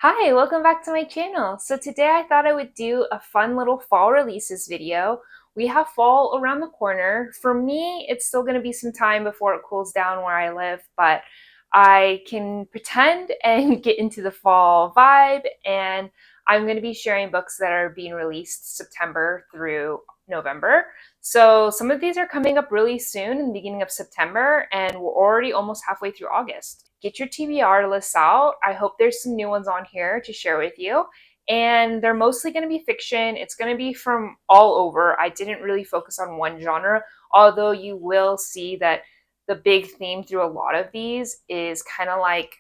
Hi, welcome back to my channel. So today I thought I would do a fun little fall releases video. We have fall around the corner. For me, it's still going to be some time before it cools down where I live, but I can pretend and get into the fall vibe, and I'm going to be sharing books that are being released September through November. So some of these are coming up really soon in the beginning of September, and we're already almost halfway through August. Get your TBR lists out. I hope there's some new ones on here to share with you. And they're mostly going to be fiction. It's going to be from all over. I didn't really focus on one genre, although you will see that the big theme through a lot of these is kind of like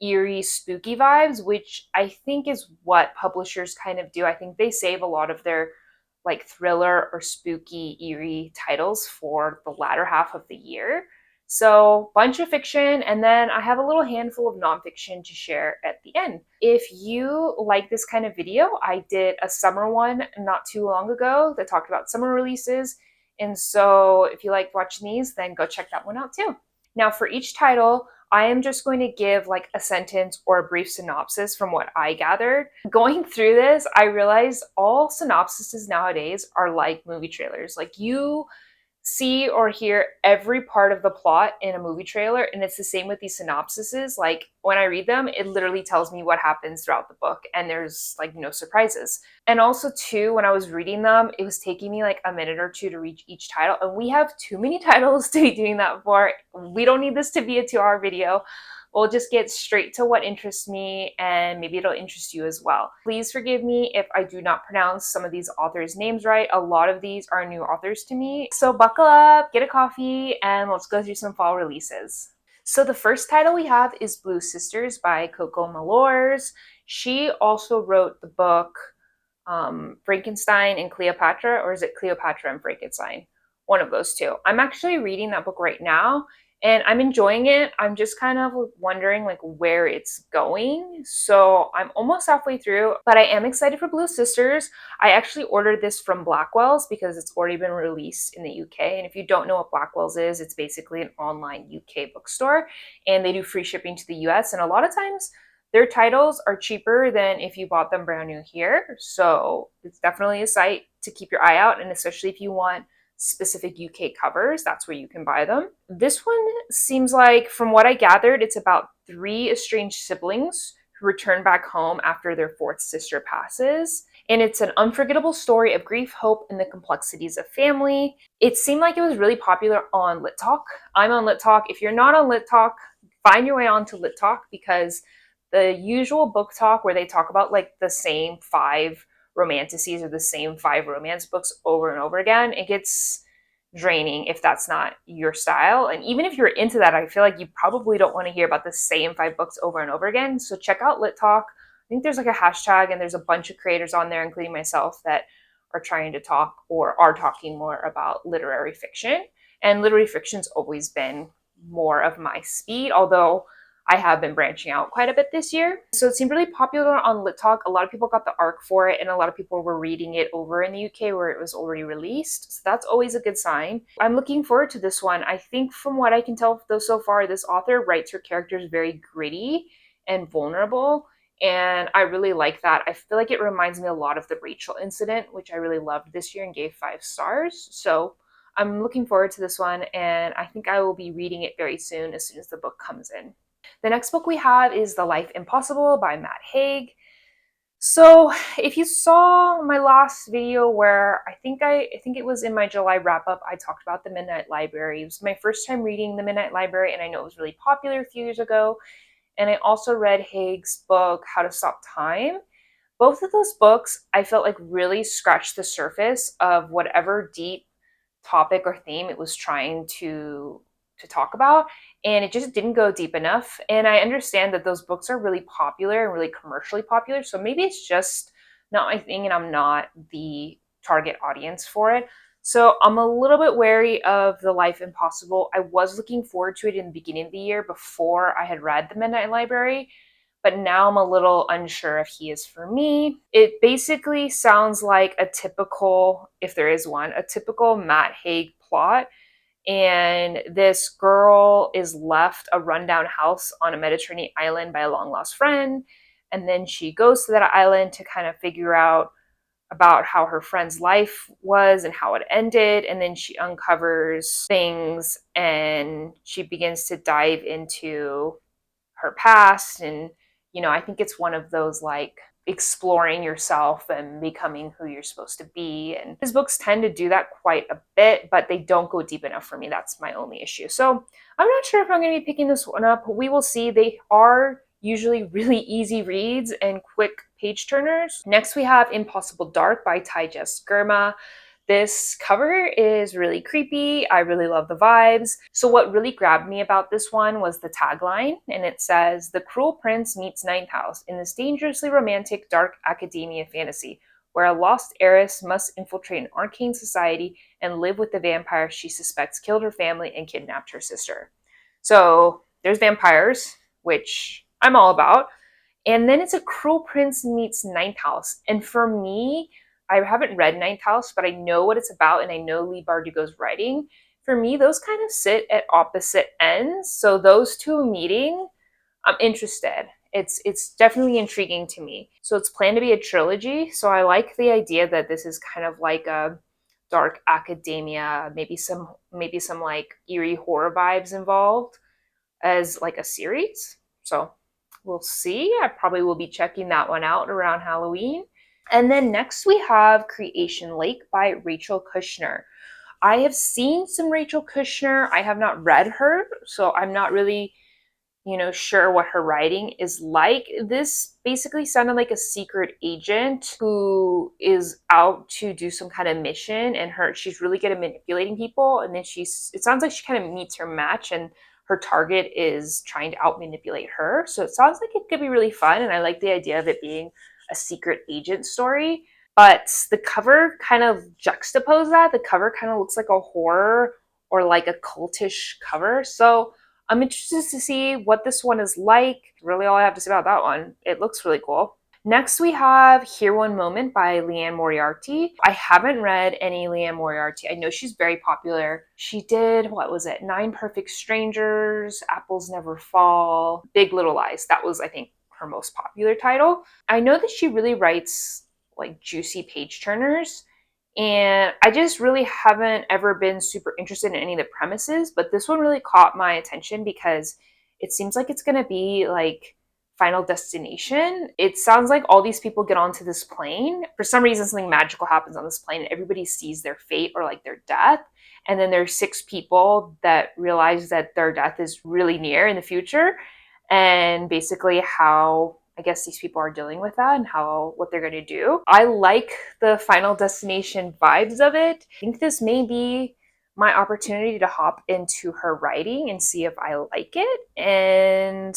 eerie, spooky vibes, which I think is what publishers kind of do. I think they save a lot of their like thriller or spooky, eerie titles for the latter half of the year. So, bunch of fiction, and then I have a little handful of nonfiction to share at the end. If you like this kind of video, I did a summer one not too long ago that talked about summer releases. And so, if you like watching these, then go check that one out too. Now, for each title, I am just going to give like a sentence or a brief synopsis from what I gathered. Going through this, I realized all synopsises nowadays are like movie trailers. Like you see or hear every part of the plot in a movie trailer, and it's the same with these synopsises. Like when I read them, it literally tells me what happens throughout the book, and there's like no surprises. And also too, when I was reading them, it was taking me like a minute or two to reach each title, and we have too many titles to be doing that for. We don't need this to be a 2-hour video. We'll just get straight to what interests me, and maybe it'll interest you as well. Please forgive me if I do not pronounce some of these authors' names right. A lot of these are new authors to me. So buckle up, get a coffee, and let's go through some fall releases. So the first title we have is Blue Sisters by Coco Mellors. She also wrote the book Frankenstein and Cleopatra, or is it Cleopatra and Frankenstein? One of those two. I'm actually reading that book right now, and I'm enjoying it. I'm just kind of wondering like where it's going. So I'm almost halfway through, but I am excited for Blue Sisters. I actually ordered this from Blackwell's because it's already been released in the UK. And if you don't know what Blackwell's is, it's basically an online UK bookstore, and they do free shipping to the US. And a lot of times their titles are cheaper than if you bought them brand new here. So it's definitely a site to keep your eye out, and especially if you want specific UK covers, that's where you can buy them. This one seems like, from what I gathered, it's about 3 estranged siblings who return back home after their 4th sister passes. And it's an unforgettable story of grief, hope, and the complexities of family. It seemed like it was really popular on Lit Talk. I'm on Lit Talk. If you're not on Lit Talk, find your way onto Lit Talk, because the usual book talk where they talk about like the same 5 romanticises or the same 5 romance books over and over again, it gets draining if that's not your style. And even if you're into that, I feel like you probably don't want to hear about the same 5 books over and over again. So check out Lit Talk. I think there's like a hashtag, and there's a bunch of creators on there, including myself, that are trying to talk or are talking more about literary fiction. And literary fiction's always been more of my speed, although I have been branching out quite a bit this year. So it seemed really popular on Lit Talk. A lot of people got the arc for it, and a lot of people were reading it over in the UK where it was already released. So that's always a good sign. I'm looking forward to this one. I think from what I can tell though so far, this author writes her characters very gritty and vulnerable, and I really like that. I feel like it reminds me a lot of the Rachel incident, which I really loved this year and gave 5 stars. So I'm looking forward to this one, and I think I will be reading it very soon as the book comes in. The next book we have is The Life Impossible by Matt Haig. So if you saw my last video where I think it was in my July wrap-up, I talked about The Midnight Library. It was my first time reading The Midnight Library, and I know it was really popular a few years ago. And I also read Haig's book, How to Stop Time. Both of those books, I felt like really scratched the surface of whatever deep topic or theme it was trying to talk about, and it just didn't go deep enough. And I understand that those books are really popular and really commercially popular, so maybe it's just not my thing and I'm not the target audience for it. So I'm a little bit wary of The Life Impossible. I was looking forward to it in the beginning of the year before I had read The Midnight Library, but now I'm a little unsure if he is for me. It basically sounds like a typical, if there is one, a typical Matt Haig plot. And this girl is left a rundown house on a Mediterranean island by a long lost friend. and then she goes to that island to kind of figure out about how her friend's life was and how it ended, and then she uncovers things and she begins to dive into her past. And I think it's one of those like exploring yourself and becoming who you're supposed to be, and his books tend to do that quite a bit, but they don't go deep enough for me. That's my only issue. So I'm not sure if I'm going to be picking this one up. We will see. They are usually really easy reads and quick page turners. Next we have Impossible Dark by Tigest Girma. This cover is really creepy. I really love the vibes. So what really grabbed me about this one was the tagline, and it says, "The Cruel Prince meets Ninth House in this dangerously romantic dark academia fantasy, where a lost heiress must infiltrate an arcane society and live with the vampire she suspects killed her family and kidnapped her sister." So there's vampires, which I'm all about. And then it's a Cruel Prince meets Ninth House. And for me, I haven't read Ninth House, but I know what it's about, and I know Leigh Bardugo's writing. For me, those kind of sit at opposite ends. So those two meeting, I'm interested. It's definitely intriguing to me. So it's planned to be a trilogy. So I like the idea that this is kind of like a dark academia, maybe some like eerie horror vibes involved as like a series. So we'll see. I probably will be checking that one out around Halloween. And then next we have Creation Lake by Rachel Kushner. I have seen some Rachel Kushner. I have not read her, so I'm not really, sure what her writing is like. This basically sounded like a secret agent who is out to do some kind of mission, and she's really good at manipulating people, and then it sounds like she kind of meets her match, and her target is trying to out manipulate her. So it sounds like it could be really fun, and I like the idea of it being a secret agent story. But the cover kind of juxtaposes that. The cover kind of looks like a horror or like a cultish cover. So I'm interested to see what this one is like. Really all I have to say about that one. It looks really cool. Next we have Here One Moment by Liane Moriarty. I haven't read any Liane Moriarty. I know she's very popular. She did, what was it? 9 Perfect Strangers, Apples Never Fall, Big Little Lies. That was, I think, her most popular title. I know that she really writes like juicy page turners, and I just really haven't ever been super interested in any of the premises, but this one really caught my attention because it seems like it's going to be like Final Destination. It sounds like all these people get onto this plane. For some reason, something magical happens on this plane, and everybody sees their fate or like their death. And then there's 6 people that realize that their death is really near in the future, and basically how I guess these people are dealing with that and what they're going to do. I like the Final Destination vibes of it. I think this may be my opportunity to hop into her writing and see if I like it. And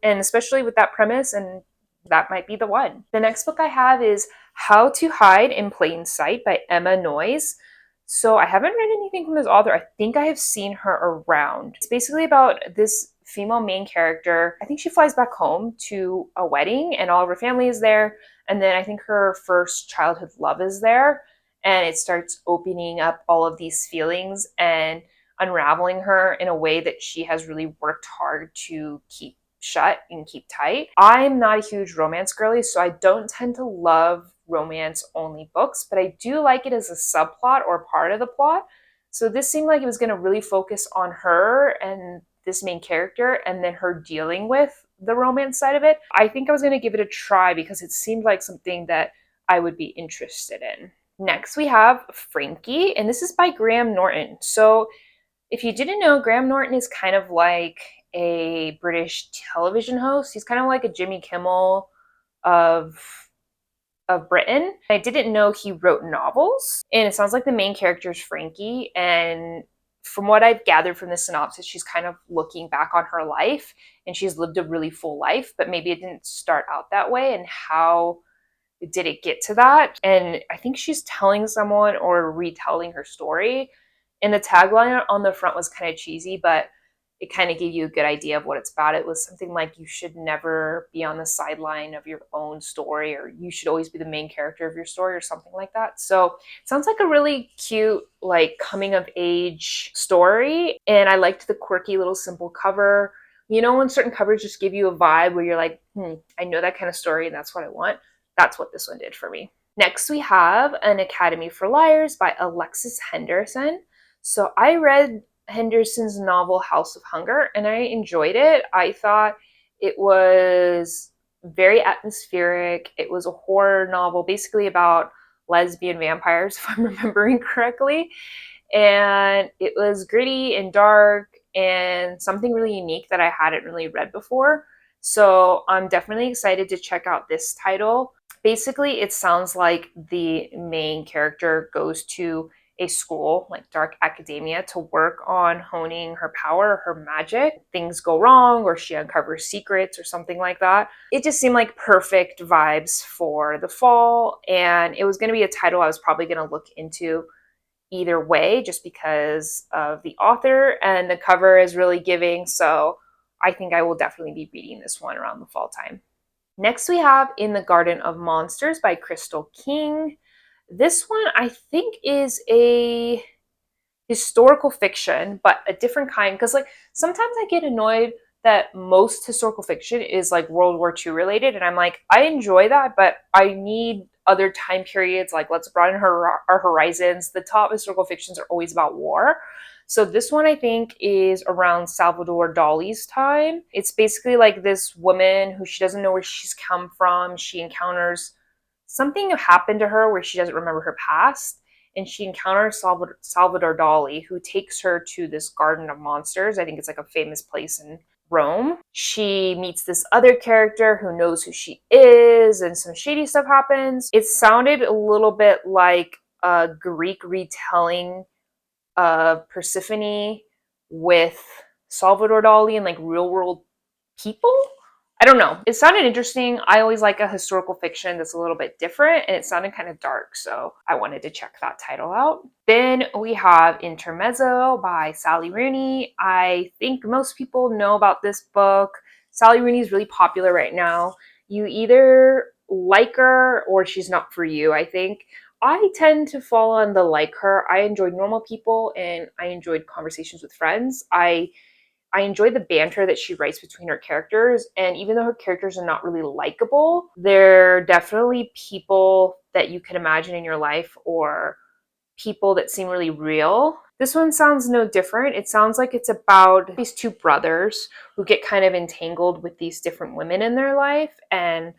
especially with that premise, and that might be the one. The next book I have is How to Hide in Plain Sight by Emma Noyes. So I haven't read anything from this author. I think I have seen her around. It's basically about this female main character. I think she flies back home to a wedding and all of her family is there. And then I think her first childhood love is there. And it starts opening up all of these feelings and unraveling her in a way that she has really worked hard to keep shut and keep tight. I'm not a huge romance girly, so I don't tend to love romance only books, but I do like it as a subplot or part of the plot. So this seemed like it was going to really focus on her and this main character, and then her dealing with the romance side of it. I think I was going to give it a try because it seemed like something that I would be interested in. Next, we have Frankie, and this is by Graham Norton. So if you didn't know, Graham Norton is kind of like a British television host. He's kind of like a Jimmy Kimmel of Britain. I didn't know he wrote novels, and it sounds like the main character is Frankie, and from what I've gathered from the synopsis, she's kind of looking back on her life, and she's lived a really full life, but maybe it didn't start out that way, and how did it get to that? And I think she's telling someone or retelling her story, and the tagline on the front was kind of cheesy, but it kind of gave you a good idea of what it's about. It was something like, you should never be on the sideline of your own story, or you should always be the main character of your story, or something like that. So it sounds like a really cute, like coming of age story. And I liked the quirky little simple cover You know, when certain covers just give you a vibe where you're like, I know that kind of story and that's what I want. That's what this one did for me. Next, we have An Academy for Liars by Alexis Henderson. So I read Henderson's novel House of Hunger and I enjoyed it. I thought it was very atmospheric. It was a horror novel basically about lesbian vampires, if I'm remembering correctly. And it was gritty and dark and something really unique that I hadn't really read before. So I'm definitely excited to check out this title. Basically, it sounds like the main character goes to a school, like dark academia, to work on honing her power, her magic. Things go wrong, or she uncovers secrets, or something like that. It just seemed like perfect vibes for the fall, and it was going to be a title I was probably going to look into either way just because of the author, and the cover is really giving. So I think I will definitely be reading this one around the fall time. Next, we have In the Garden of Monsters by Crystal King. This one I think is a historical fiction, but a different kind, because like sometimes I get annoyed that most historical fiction is like World War II related, and I'm like, I enjoy that, but I need other time periods. Like, let's broaden our horizons. The top historical fictions are always about war. So this one I think is around Salvador Dali's time. It's basically like this woman who she doesn't know where she's come from. She encounters something happened to her where she doesn't remember her past, and she encounters Salvador Dali, who takes her to this garden of monsters. I think it's like a famous place in Rome. She meets this other character who knows who she is, and some shady stuff happens. It sounded a little bit like a Greek retelling of Persephone with Salvador Dali and like real world people. I don't know. It sounded interesting. I always like a historical fiction that's a little bit different, and it sounded kind of dark, so I wanted to check that title out. Then we have Intermezzo by Sally Rooney. I think most people know about this book. Sally Rooney is really popular right now. You either like her or she's not for you, I think. I tend to fall on the like her. I enjoyed Normal People and I enjoyed Conversations with Friends. I enjoy the banter that she writes between her characters, and even though her characters are not really likable, they're definitely people that you can imagine in your life, or people that seem really real. This one sounds no different. It sounds like it's about these two brothers who get kind of entangled with these different women in their life, and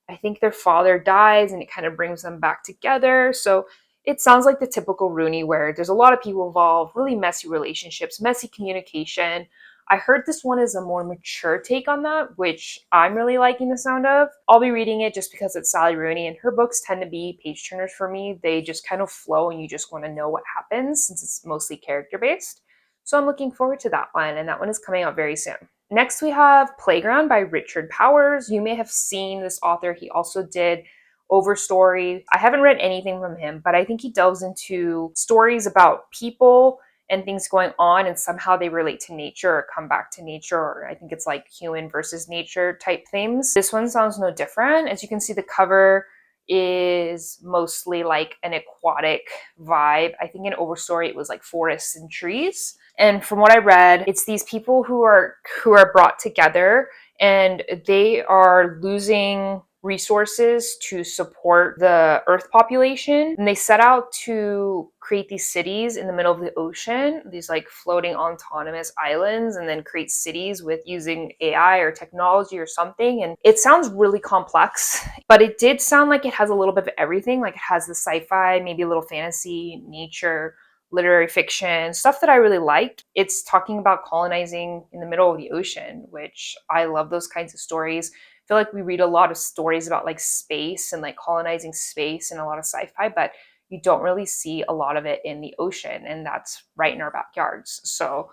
I think their father dies and it kind of brings them back together. So it sounds like the typical Rooney where there's a lot of people involved, really messy relationships, messy communication. I heard this one is a more mature take on that, which I'm really liking the sound of. I'll be reading it just because it's Sally Rooney, and her books tend to be page turners for me. They just kind of flow and you just want to know what happens since it's mostly character based. So I'm looking forward to that one, and that one is coming out very soon. Next, we have Playground by Richard Powers. You may have seen this author. He also did Overstory. I haven't read anything from him, but I think he delves into stories about people and things going on, and somehow they relate to nature or come back to nature, or I think it's like human versus nature type themes. This one sounds no different. As you can see, the cover is mostly like an aquatic vibe. I think in Overstory it was like forests and trees. And from what I read, it's these people who are brought together, and they are losing resources to support the Earth population. And they set out to create these cities in the middle of the ocean, these like floating autonomous islands, and then create cities with using AI or technology or something. And it sounds really complex, but it did sound like it has a little bit of everything. Like it has the sci-fi, maybe a little fantasy, nature, literary fiction, stuff that I really liked. It's talking about colonizing in the middle of the ocean, which I love those kinds of stories. I feel like we read a lot of stories about like space and like colonizing space and a lot of sci-fi, but you don't really see a lot of it in the ocean, and that's right in our backyards. So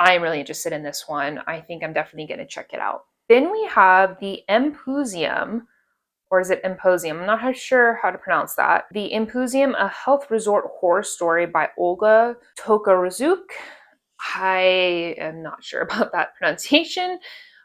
I'm really interested in this one. I think I'm definitely going to check it out. Then we have the Empusium, or is it Imposium? I'm not sure how to pronounce that. The Impusium, a health resort horror story by Olga Tokarczuk. I am not sure about that pronunciation.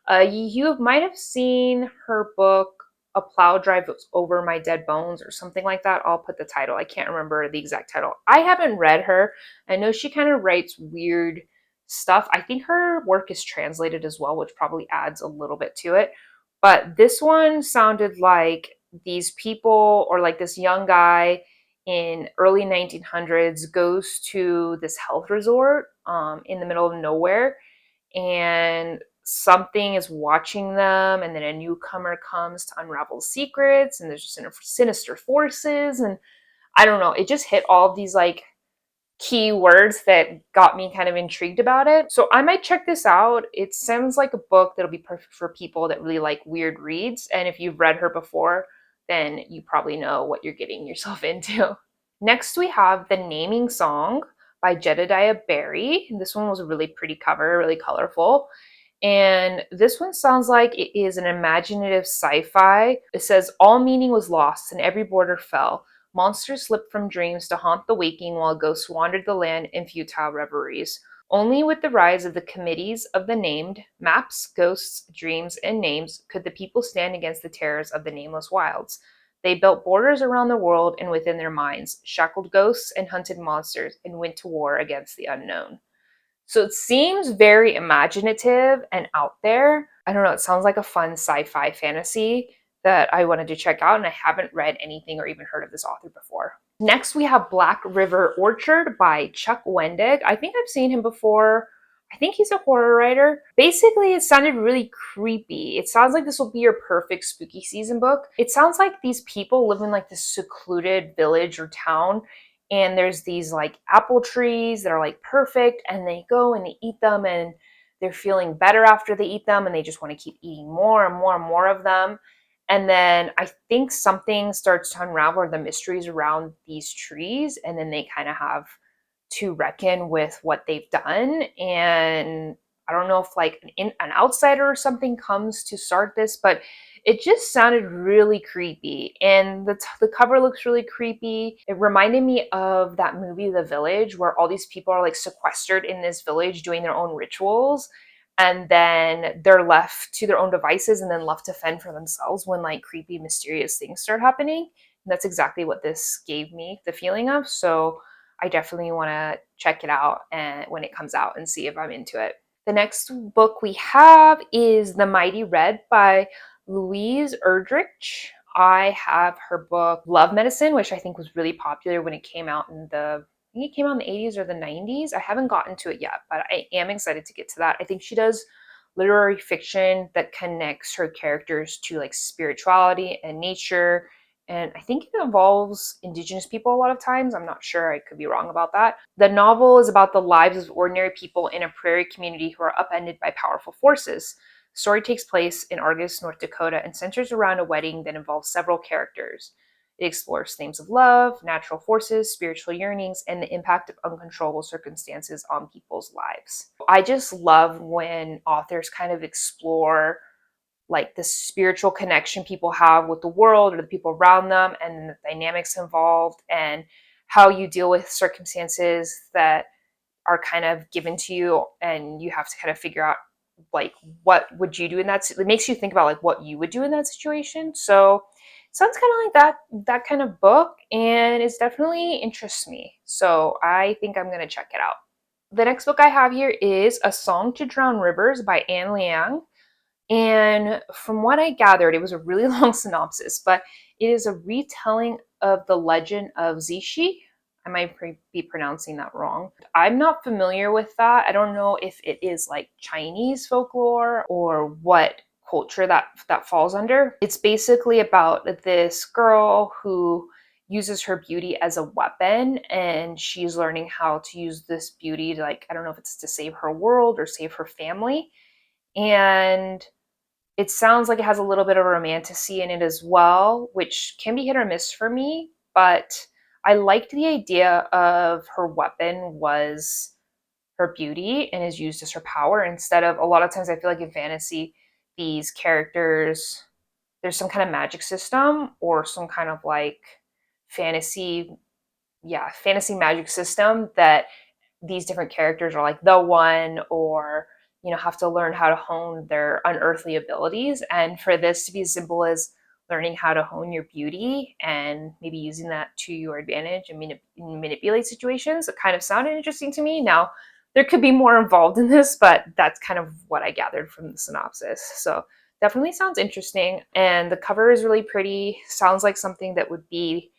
You might have seen her book, A Plow Drive Over My Dead Bones, or something like that. I'll put the title. I can't remember the exact title. I haven't read her. I know she kind of writes weird stuff. I think her work is translated as well, which probably adds a little bit to it. But this one sounded like these people, or like this young guy in early 1900s goes to this health resort in the middle of nowhere, and something is watching them, and then a newcomer comes to unravel secrets, and there's just sinister forces, and I don't know, it just hit all of these like key words that got me kind of intrigued about it. So I might check this out. It sounds like a book that'll be perfect for people that really like weird reads. And if you've read her before, then you probably know what you're getting yourself into. Next, we have The Naming Song by Jedidiah Barry. This one was a really pretty cover, really colorful. And this one sounds like it is an imaginative sci-fi. It says, all meaning was lost and every border fell. Monsters slipped from dreams to haunt the waking while ghosts wandered the land in futile reveries. Only with the rise of the committees of the named, maps, ghosts, dreams, and names, could the people stand against the terrors of the nameless wilds. They built borders around the world and within their minds, shackled ghosts and hunted monsters, and went to war against the unknown. So it seems very imaginative and out there. I don't know, it sounds like a fun sci-fi fantasy that I wanted to check out, and I haven't read anything or even heard of this author before. Next, we have Black River Orchard by Chuck Wendig. I think I've seen him before. I think he's a horror writer. Basically, it sounded really creepy. It sounds like this will be your perfect spooky season book. It sounds like these people live in like this secluded village or town, and there's these like apple trees that are like perfect, and they go and they eat them, and they're feeling better after they eat them, and they just want to keep eating more and more and more of them. And then I think something starts to unravel the mysteries around these trees, and then they kind of have to reckon with what they've done. And I don't know if like an outsider or something comes to start this, but it just sounded really creepy. And the cover looks really creepy. It reminded me of that movie, The Village, where all these people are like sequestered in this village doing their own rituals. And then they're left to their own devices and then left to fend for themselves when like creepy, mysterious things start happening. And that's exactly what this gave me the feeling of. So I definitely want to check it out and when it comes out and see if I'm into it. The next book we have is The Mighty Red by Louise Erdrich. I have her book Love Medicine, which I think was really popular when it came out in the I think it came out in the 80s or the 90s. I haven't gotten to it yet, but I am excited to get to that. I think she does literary fiction that connects her characters to like spirituality and nature. And I think it involves Indigenous people a lot of times. I'm not sure. I could be wrong about that. The novel is about the lives of ordinary people in a prairie community who are upended by powerful forces. The story takes place in Argus, North Dakota, and centers around a wedding that involves several characters. It explores themes of love, natural forces, spiritual yearnings, and the impact of uncontrollable circumstances on people's lives. I just love when authors kind of explore like the spiritual connection people have with the world or the people around them, and the dynamics involved, and how you deal with circumstances that are kind of given to you, and you have to kind of figure out like what would you do in that. It makes you think about like what you would do in that situation. So it sounds kind of like that kind of book, and it definitely interests me. So I think I'm gonna check it out. The next book I have here is A Song to Drown Rivers by Liang. And from what I gathered, it was a really long synopsis, but it is a retelling of the legend of Zishi. I might be pronouncing that wrong. I'm not familiar with that. I don't know if it is like Chinese folklore or what culture that falls under. It's basically about this girl who uses her beauty as a weapon, and she's learning how to use this beauty to, like, I don't know if it's to save her world or save her family. And it sounds like it has a little bit of romanticy in it as well, which can be hit or miss for me, but I liked the idea of her weapon was her beauty and is used as her power, instead of, a lot of times I feel like in fantasy, these characters, there's some kind of magic system or some kind of like fantasy, fantasy magic system that these different characters are like the one, or have to learn how to hone their unearthly abilities. And for this to be as simple as learning how to hone your beauty and maybe using that to your advantage and manipulate situations, it kind of sounded interesting to me. Now, there could be more involved in this, but that's kind of what I gathered from the synopsis. So definitely sounds interesting. And the cover is really pretty. Sounds like something that would be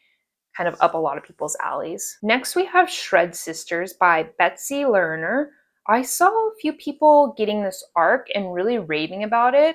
kind of up a lot of people's alleys. Next, we have Shred Sisters by Betsy Lerner. I saw a few people getting this arc and really raving about it.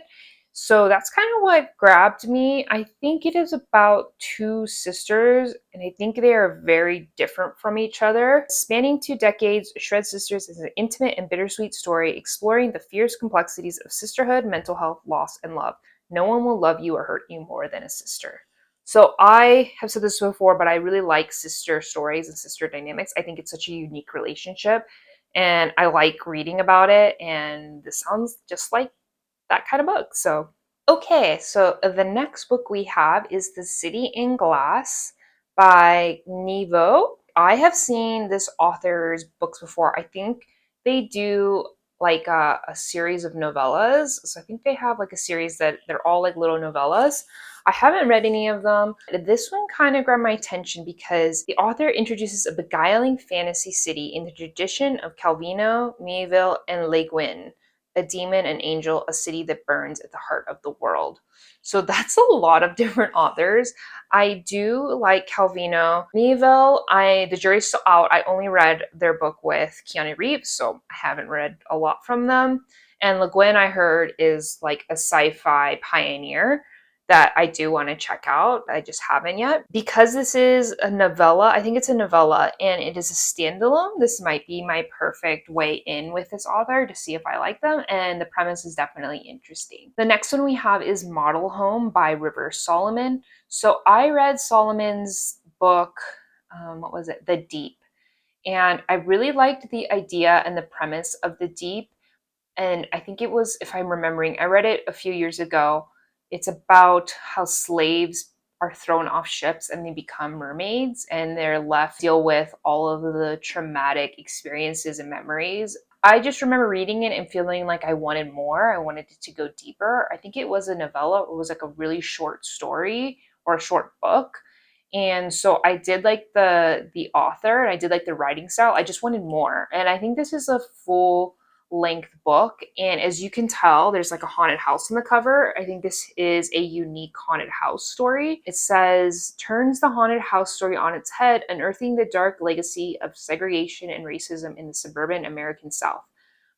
So that's kind of what grabbed me. I think it is about two sisters, and I think they are very different from each other. Spanning 2 decades, Shred Sisters is an intimate and bittersweet story exploring the fierce complexities of sisterhood, mental health, loss, and love. No one will love you or hurt you more than a sister. So I have said this before, but I really like sister stories and sister dynamics. I think it's such a unique relationship, and I like reading about it, and this sounds just like that kind of book. So, okay, so the next book we have is The City in Glass by Nevo. I have seen this author's books before. I think they do like a series of novellas. So I think they have like a series that they're all like little novellas. I haven't read any of them. This one kind of grabbed my attention because the author introduces a beguiling fantasy city in the tradition of Calvino, Mieville, and Le Guin, a demon, an angel, a city that burns at the heart of the world. So that's a lot of different authors. I do like Calvino. Mieville, the jury's still out. I only read their book with Keanu Reeves, so I haven't read a lot from them. And Le Guin, I heard, is like a sci-fi pioneer that I do want to check out. I just haven't yet. Because this is a novella, I think it's a novella, and it is a standalone, this might be my perfect way in with this author to see if I like them, and the premise is definitely interesting. The next one we have is Model Home by River Solomon. So I read Solomon's book, what was it? The Deep. And I really liked the idea and the premise of The Deep. And I think it was, if I'm remembering, I read it a few years ago. It's about how slaves are thrown off ships and they become mermaids and they're left to deal with all of the traumatic experiences and memories. I just remember reading it and feeling like I wanted more. I wanted it to go deeper. I think it was a novella. It was like a really short story or a short book. And so I did like the author and I did like the writing style. I just wanted more. And I think this is a full length book, and as you can tell, there's like a haunted house on the cover. I think this is a unique haunted house story. It says, turns the haunted house story on its head, unearthing the dark legacy of segregation and racism in the suburban American South.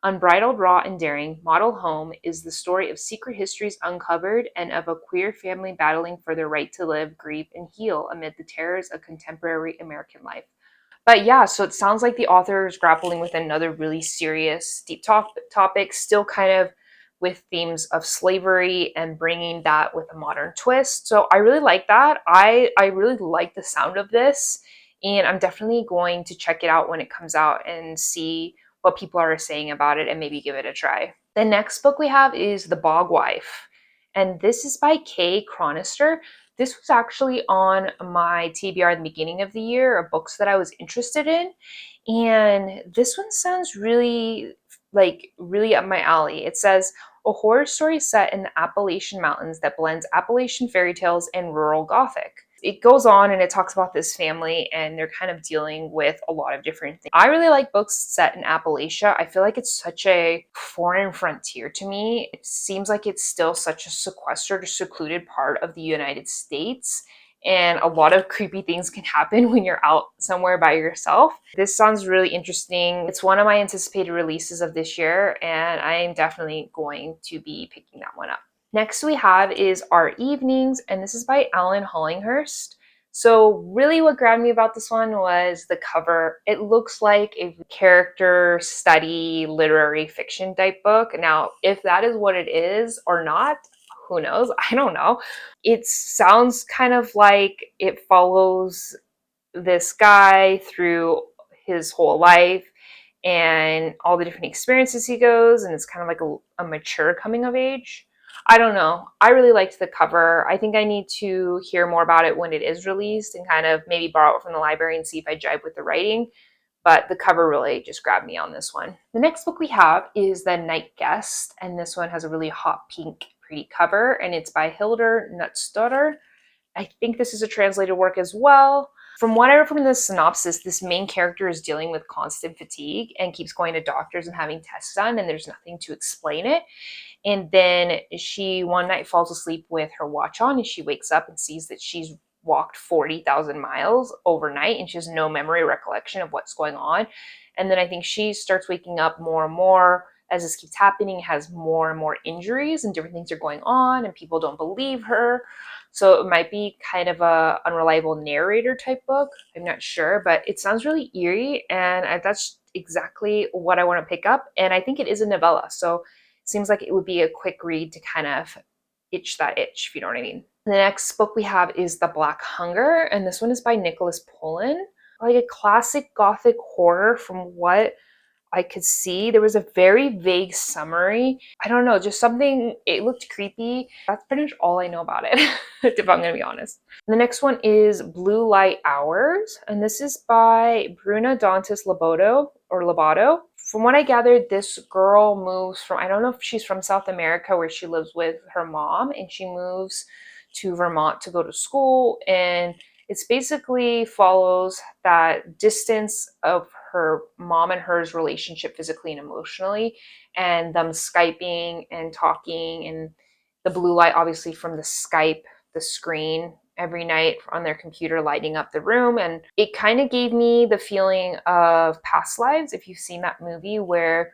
Unbridled, raw, and daring, Model Home is the story of secret histories uncovered and of a queer family battling for their right to live, grieve, and heal amid the terrors of contemporary American life. But yeah, so it sounds like the author is grappling with another really serious, deep topic, still kind of with themes of slavery and bringing that with a modern twist. So I really like that. I really like the sound of this, and I'm definitely going to check it out when it comes out and see what people are saying about it and maybe give it a try. The next book we have is The Bog Wife, and this is by Kay Chronister. This was actually on my TBR in the beginning of the year of books that I was interested in. And this one sounds really, like, really up my alley. It says, a horror story set in the Appalachian Mountains that blends Appalachian fairy tales and rural Gothic. It goes on and it talks about this family and they're kind of dealing with a lot of different things. I really like books set in Appalachia. I feel like it's such a foreign frontier to me. It seems like it's still such a sequestered or secluded part of the United States. And a lot of creepy things can happen when you're out somewhere by yourself. This sounds really interesting. It's one of my anticipated releases of this year, and I am definitely going to be picking that one up. Next we have is Our Evenings, and this is by Alan Hollinghurst. So really what grabbed me about this one was the cover. It looks like a character study literary fiction type book. Now, if that is what it is or not, who knows? I don't know. It sounds kind of like it follows this guy through his whole life and all the different experiences he goes, and it's kind of like a mature coming of age. I don't know. I really liked the cover. I think I need to hear more about it when it is released and kind of maybe borrow it from the library and see if I jive with the writing. But the cover really just grabbed me on this one. The next book we have is The Night Guest, and this one has a really hot pink pretty cover, and it's by Hildur Knutsdotter. I think this is a translated work as well. From what I read from the synopsis, this main character is dealing with constant fatigue and keeps going to doctors and having tests done, and there's nothing to explain it. And then she one night falls asleep with her watch on, and she wakes up and sees that she's walked 40,000 miles overnight, and she has no memory or recollection of what's going on. And then I think she starts waking up more and more as this keeps happening, has more and more injuries, and different things are going on, and people don't believe her. So it might be kind of a unreliable narrator type book. I'm not sure, but it sounds really eerie, and that's exactly what I want to pick up. And I think it is a novella, so it seems like it would be a quick read to kind of itch that itch, if you know what I mean. The next book we have is The Black Hunger, and this one is by Nicholas Polan. Like a classic gothic horror from what I could see. There was a very vague summary. I don't know, just something, it looked creepy. That's pretty much all I know about it, if I'm gonna be honest. The next one is Blue Light Hours, and this is by Bruna Dantas Lobato. From what I gathered, this girl moves from, I don't know if she's from South America where she lives with her mom, and she moves to Vermont to go to school, and it's basically follows that distance of her mom and her's relationship physically and emotionally, and them Skyping and talking, and the blue light obviously from the Skype, the screen every night on their computer lighting up the room. And it kind of gave me the feeling of Past Lives, if you've seen that movie, where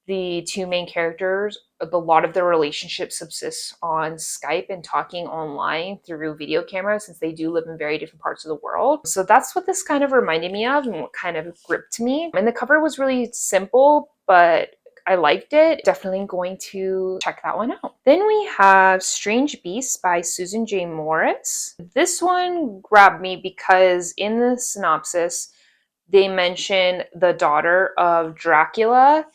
the two main characters, a lot of their relationship subsists on Skype and talking online through video cameras, since they do live in very different parts of the world. So that's what this kind of reminded me of and what kind of gripped me. And the cover was really simple, but I liked it. Definitely going to check that one out. Then we have Strange Beasts by Susan J. Morris. This one grabbed me because in the synopsis, they mention the daughter of Dracula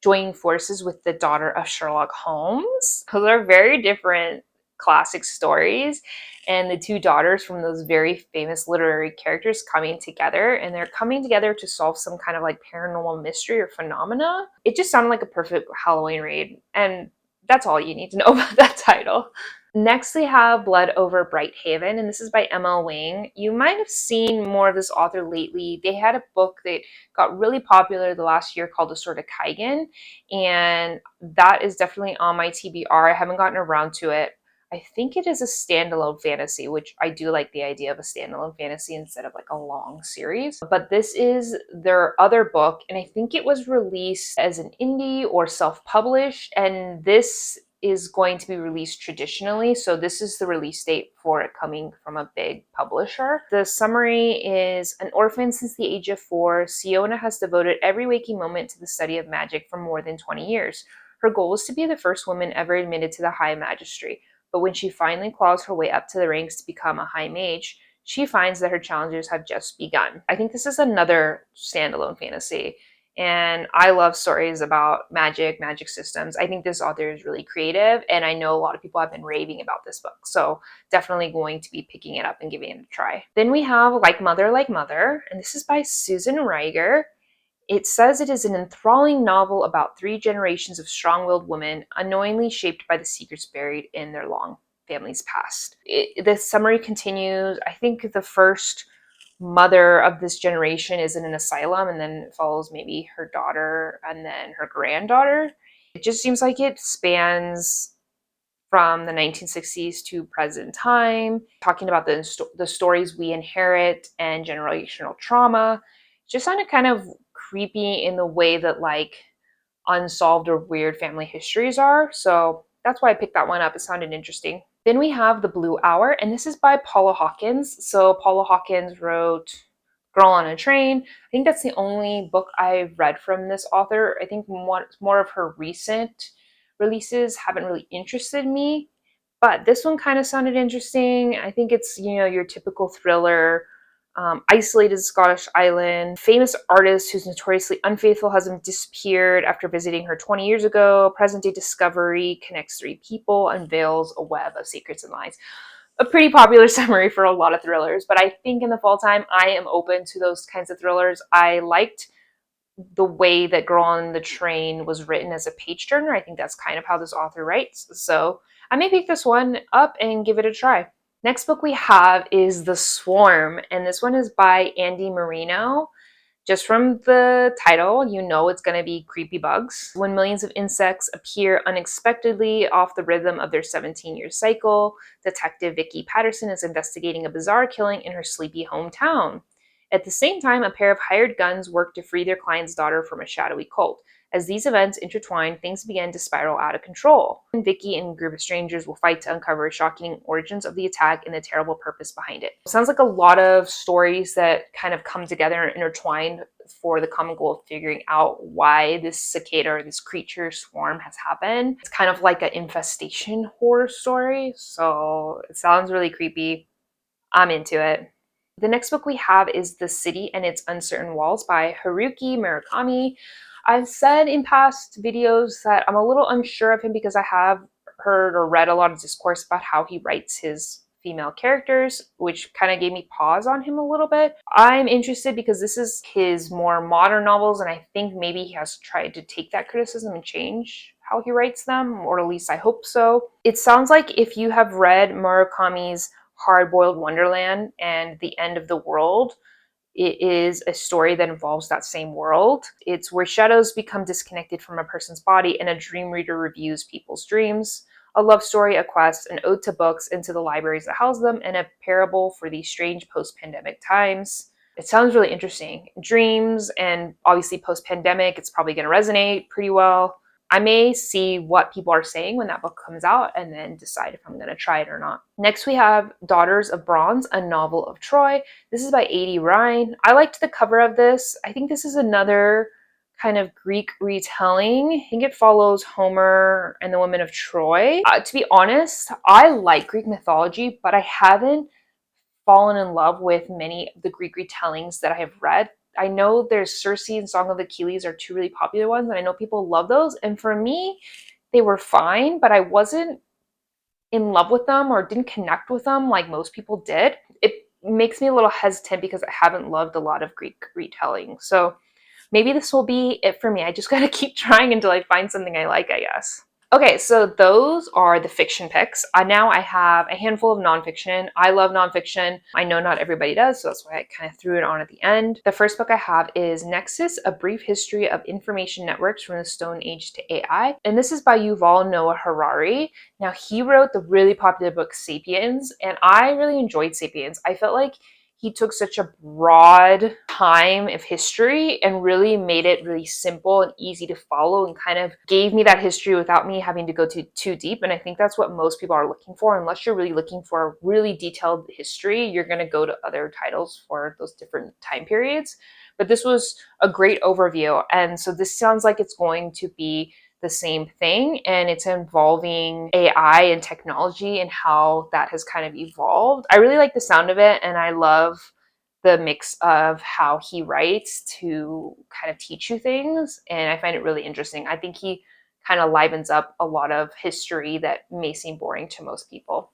joining forces with the daughter of Sherlock Holmes. Those are very different classic stories, and the two daughters from those very famous literary characters coming together, and they're coming together to solve some kind of like paranormal mystery or phenomena. It just sounded like a perfect Halloween read, and that's all you need to know about that title. Next, we have Blood Over Bright Haven, and this is by M.L. Wing. You might have seen more of this author lately. They had a book that got really popular the last year called The Sword of Kaigen, and that is definitely on my TBR. I haven't gotten around to it. I think it is a standalone fantasy, which I do like the idea of a standalone fantasy instead of like a long series. But this is their other book, and I think it was released as an indie or self-published, and this is going to be released traditionally. So this is the release date for it coming from a big publisher. The summary is: an orphan since the age of 4, Siona has devoted every waking moment to the study of magic for more than 20 years. Her goal is to be the first woman ever admitted to the high magistracy. But when she finally claws her way up to the ranks to become a high mage, she finds that her challenges have just begun. I think this is another standalone fantasy, and I love stories about magic systems. I think this author is really creative, and I know a lot of people have been raving about this book, so definitely going to be picking it up and giving it a try. Then we have Like Mother, and this is by Susan Reiger. It says it is an enthralling novel about 3 generations of strong-willed women unknowingly shaped by the secrets buried in their long family's past. The summary continues. I think the first mother of this generation is in an asylum, and then it follows maybe her daughter and then her granddaughter. It just seems like it spans from the 1960s to present time, talking about the stories we inherit and generational trauma. It just sounded kind of creepy in the way that like unsolved or weird family histories are. So that's why I picked that one up. It sounded interesting. Then we have The Blue Hour, and this is by Paula Hawkins. So Paula Hawkins wrote Girl on a Train. I think that's the only book I've read from this author. I think more of her recent releases haven't really interested me, but this one kind of sounded interesting. I think it's, you know, your typical thriller, isolated Scottish island, famous artist whose notoriously unfaithful husband disappeared after visiting her 20 years ago. Present day discovery connects 3 people, unveils a web of secrets and lies. A pretty popular summary for a lot of thrillers, but I think in the fall time, I am open to those kinds of thrillers. I liked the way that Girl on the Train was written as a page turner. I think that's kind of how this author writes. So I may pick this one up and give it a try. Next book we have is The Swarm, and this one is by Andy Marino. Just from the title, you know it's going to be creepy bugs. When millions of insects appear unexpectedly off the rhythm of their 17-year cycle, Detective Vicki Patterson is investigating a bizarre killing in her sleepy hometown. At the same time, a pair of hired guns work to free their client's daughter from a shadowy cult. As these events intertwine, things begin to spiral out of control. Vicky and a group of strangers will fight to uncover shocking origins of the attack and the terrible purpose behind it. It sounds like a lot of stories that kind of come together and intertwine for the common goal of figuring out why this cicada or this creature swarm has happened. It's kind of like an infestation horror story, so it sounds really creepy. I'm into it. The next book we have is The City and Its Uncertain Walls by Haruki Murakami. I've said in past videos that I'm a little unsure of him because I have heard or read a lot of discourse about how he writes his female characters, which kind of gave me pause on him a little bit. I'm interested because this is his more modern novels, and I think maybe he has tried to take that criticism and change how he writes them, or at least I hope so. It sounds like if you have read Murakami's Hard-Boiled Wonderland and The End of the World, it is a story that involves that same world. It's where shadows become disconnected from a person's body and a dream reader reviews people's dreams. A love story, a quest, an ode to books and to the libraries that house them, and a parable for these strange post-pandemic times. It sounds really interesting. Dreams, and obviously post-pandemic, it's probably going to resonate pretty well. I may see what people are saying when that book comes out and then decide if I'm going to try it or not. Next, we have Daughters of Bronze, a novel of Troy. This is by A.D. Ryan. I liked the cover of this. I think this is another kind of Greek retelling. I think it follows Homer and the women of Troy. To be honest, I like Greek mythology, but I haven't fallen in love with many of the Greek retellings that I have read. I know there's Circe and Song of Achilles are two really popular ones, and I know people love those. And for me, they were fine, but I wasn't in love with them or didn't connect with them like most people did. It makes me a little hesitant because I haven't loved a lot of Greek retelling. So maybe this will be it for me. I just gotta keep trying until I find something I like, I guess. Okay, so those are the fiction picks. Now I have a handful of nonfiction. I love nonfiction. I know not everybody does, so that's why I kind of threw it on at the end. The first book I have is Nexus, A Brief History of Information Networks from the Stone Age to AI. And this is by Yuval Noah Harari. Now, he wrote the really popular book Sapiens, and I really enjoyed Sapiens. I felt like he took such a broad time of history and really made it really simple and easy to follow and kind of gave me that history without me having to go too deep. And I think that's what most people are looking for. Unless you're really looking for a really detailed history, you're going to go to other titles for those different time periods. But this was a great overview. And so this sounds like it's going to be the same thing, and it's involving AI and technology and how that has kind of evolved. I really like the sound of it, and I love the mix of how he writes to kind of teach you things, and I find it really interesting. I think he kind of livens up a lot of history that may seem boring to most people.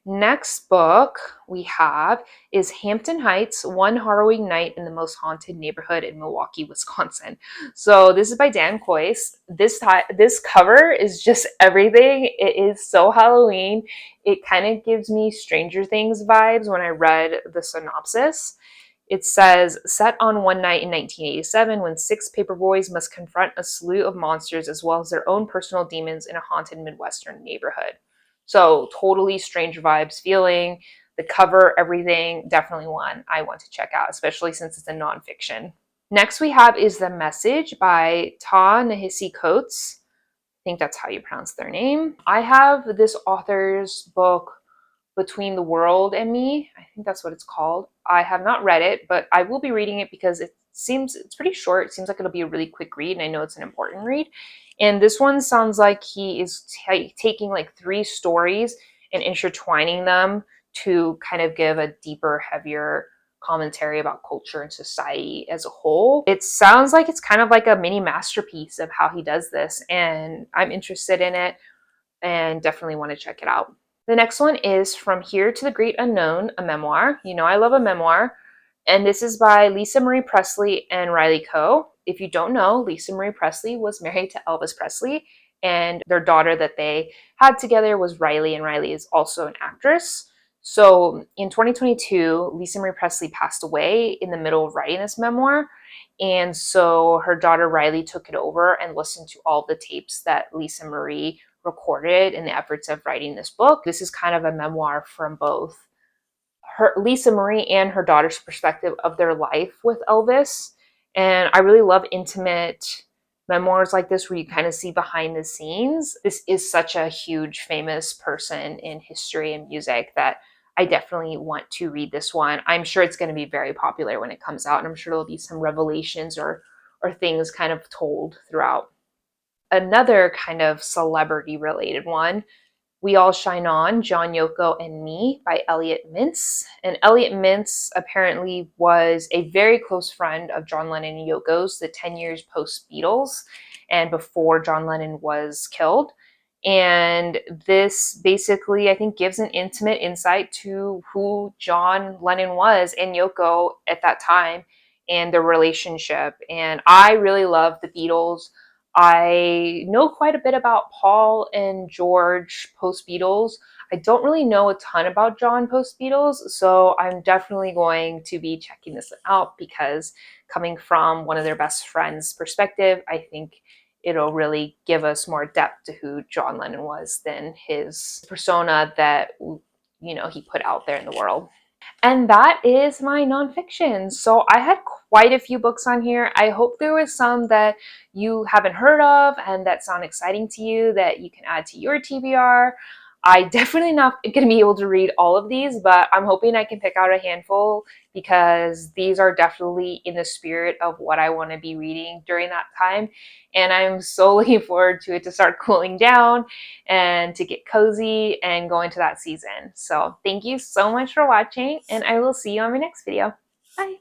Next book we have is Hampton Heights, One Harrowing Night in the Most Haunted Neighborhood in Milwaukee, Wisconsin. So this is by Dan Coyce. This cover is just everything. It is so Halloween. It kind of gives me Stranger Things vibes when I read the synopsis. It says, set on one night in 1987 when six paperboys must confront a slew of monsters as well as their own personal demons in a haunted Midwestern neighborhood. So totally Strange Vibes feeling. The cover, everything, definitely one I want to check out, especially since it's a nonfiction. Next we have is The Message by Ta-Nehisi Coates. I think that's how you pronounce their name. I have this author's book, Between the World and Me. I think that's what it's called. I have not read it, but I will be reading it because it's pretty short. It seems like it'll be a really quick read, and I know it's an important read. And this one sounds like he is taking like three stories and intertwining them to kind of give a deeper, heavier commentary about culture and society as a whole. It sounds like it's kind of like a mini masterpiece of how he does this, and I'm interested in it and definitely want to check it out. The next one is From Here to the Great Unknown, a memoir. You know I love a memoir. And this is by Lisa Marie Presley and Riley Keough. If you don't know, Lisa Marie Presley was married to Elvis Presley, and their daughter that they had together was Riley, and Riley is also an actress. So in 2022, Lisa Marie Presley passed away in the middle of writing this memoir. And so her daughter Riley took it over and listened to all the tapes that Lisa Marie recorded in the efforts of writing this book. This is kind of a memoir from both Lisa Marie and her daughter's perspective of their life with Elvis. And I really love intimate memoirs like this where you kind of see behind the scenes. This is such a huge, famous person in history and music that I definitely want to read this one. I'm sure it's going to be very popular when it comes out, and I'm sure there'll be some revelations or things kind of told throughout. Another kind of celebrity related one, We All Shine On, John, Yoko, and Me by Elliot Mintz. And Elliot Mintz apparently was a very close friend of John Lennon and Yoko's the 10 years post-Beatles and before John Lennon was killed. And this basically, I think, gives an intimate insight to who John Lennon was and Yoko at that time and their relationship. And I really love the Beatles. I know quite a bit about Paul and George post Beatles. I don't really know a ton about John post Beatles, so I'm definitely going to be checking this out because coming from one of their best friends' perspective, I think it'll really give us more depth to who John Lennon was than his persona that he put out there in the world. And that is my nonfiction. So I had quite a few books on here. I hope there was some that you haven't heard of and that sound exciting to you that you can add to your TBR. I definitely not going to be able to read all of these, but I'm hoping I can pick out a handful because these are definitely in the spirit of what I want to be reading during that time. And I'm so looking forward to it to start cooling down and to get cozy and go into that season. So thank you so much for watching, and I will see you on my next video. Bye.